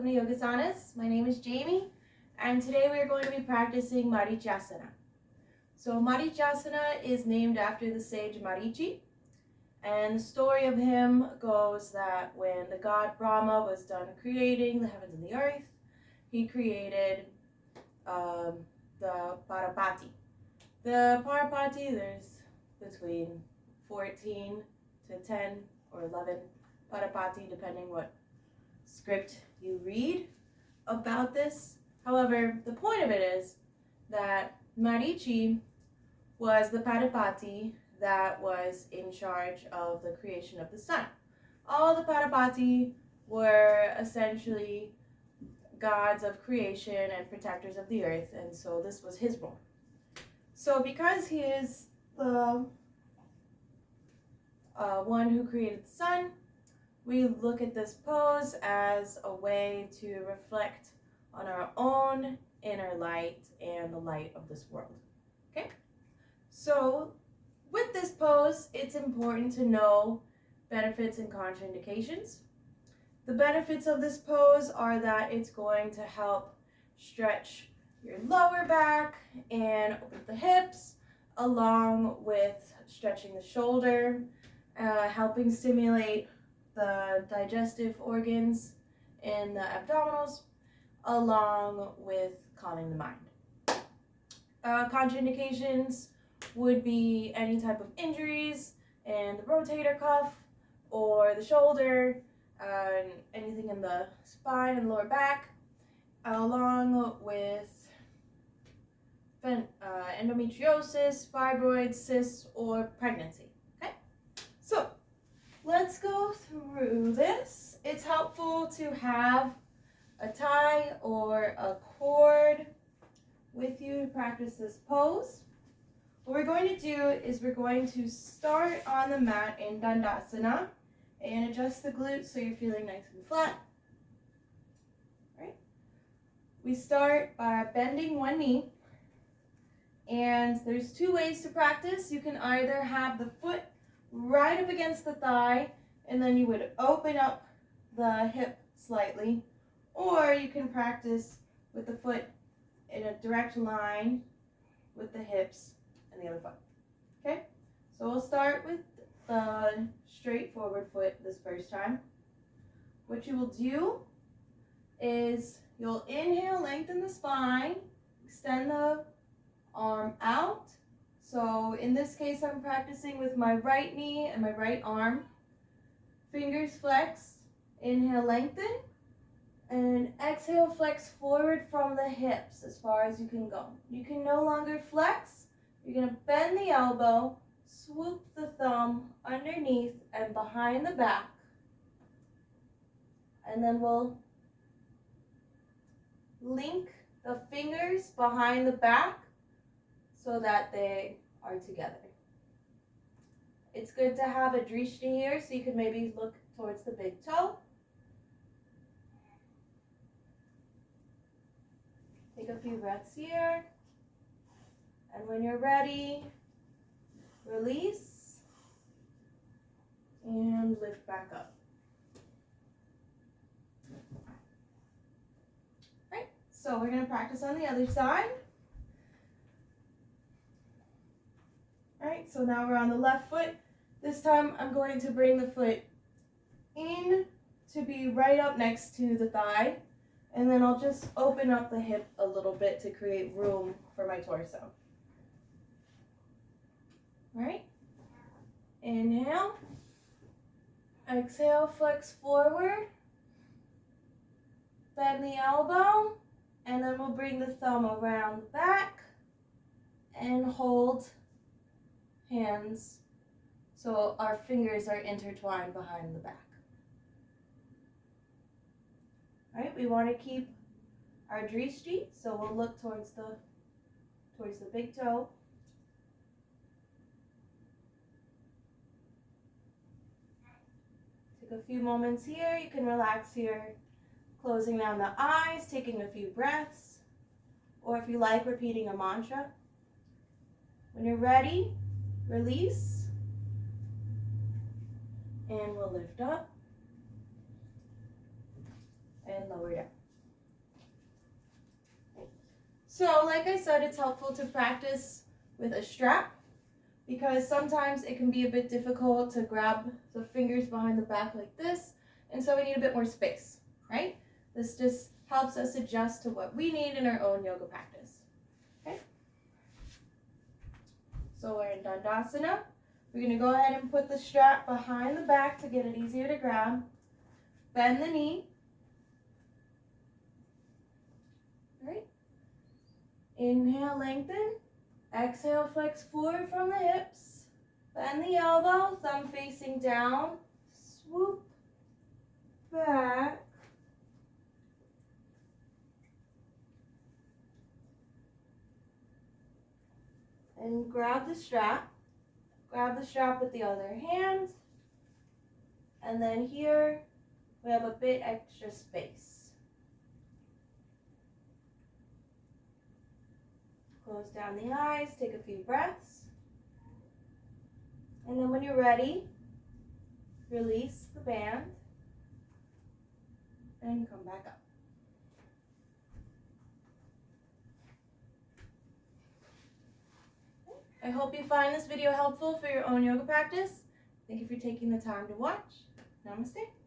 welcome to Yogasanas. My name is Jamie, and today we are going to be practicing Marichyasana. So Marichyasana is named after the sage Marichi, and the story of him goes that when the god Brahma was done creating the heavens and the earth, he created the Parapati. The Parapati, there's between 14 to 10 or 11 Parapati, depending what script you read about this. However, the point of it is that Marichi was the Parapati that was in charge of the creation of the sun. All the Parapati were essentially gods of creation and protectors of the earth, and so this was his role. So because he is the one who created the sun, we look at this pose as a way to reflect on our own inner light and the light of this world. Okay? So with this pose, it's important to know benefits and contraindications. The benefits of this pose are that it's going to help stretch your lower back and open the hips, along with stretching the shoulder, helping stimulate the digestive organs in the abdominals, along with calming the mind. Contraindications would be any type of injuries in the rotator cuff or the shoulder, anything in the spine and lower back, along with endometriosis, fibroids, cysts, or pregnancy. Okay? So let's go through this. It's helpful to have a tie or a cord with you to practice this pose. What we're going to do is we're going to start on the mat in Dandasana and adjust the glutes so you're feeling nice and flat. Right? We start by bending one knee, and there's two ways to practice. You can either have the foot right up against the thigh, and then you would open up the hip slightly, or you can practice with the foot in a direct line with the hips and the other foot. Okay, so we'll start with the straightforward foot this first time. What you will do is you'll inhale, lengthen the spine, extend the arm out. So in this case, I'm practicing with my right knee and my right arm. Fingers flex, inhale, lengthen, and exhale, flex forward from the hips as far as you can go. You can no longer flex. You're going to bend the elbow, swoop the thumb underneath and behind the back, and then we'll link the fingers behind the back so that they are together. It's good to have a drishti here, so you can maybe look towards the big toe. Take a few breaths here. And when you're ready, release and lift back up. Right, so we're going to practice on the other side. All right, so now we're on the left foot. This time I'm going to bring the foot in to be right up next to the thigh, and then I'll just open up the hip a little bit to create room for my torso. All right, inhale, exhale, flex forward, bend the elbow, and then we'll bring the thumb around the back and hold hands so our fingers are intertwined behind the back. All right, we want to keep our drishti, so we'll look towards the big toe. Take a few moments here. You can relax here, closing down the eyes, taking a few breaths, or if you like, repeating a mantra. When you're ready, release, and we'll lift up. and lower down. So like I said, it's helpful to practice with a strap because sometimes it can be a bit difficult to grab the fingers behind the back like this, and so we need a bit more space, right? This just helps us adjust to what we need in our own yoga practice, okay? So we're in Dandasana. We're gonna go ahead and put the strap behind the back to get it easier to grab. Bend the knee. All right. Inhale, lengthen. Exhale, flex forward from the hips. Bend the elbow, thumb facing down. Swoop back. And grab the strap. Grab the strap with the other hand. And then here, we have a bit extra space. Close down the eyes, take a few breaths. And then when you're ready, release the band and come back up. I hope you find this video helpful for your own yoga practice. Thank you for taking the time to watch. Namaste.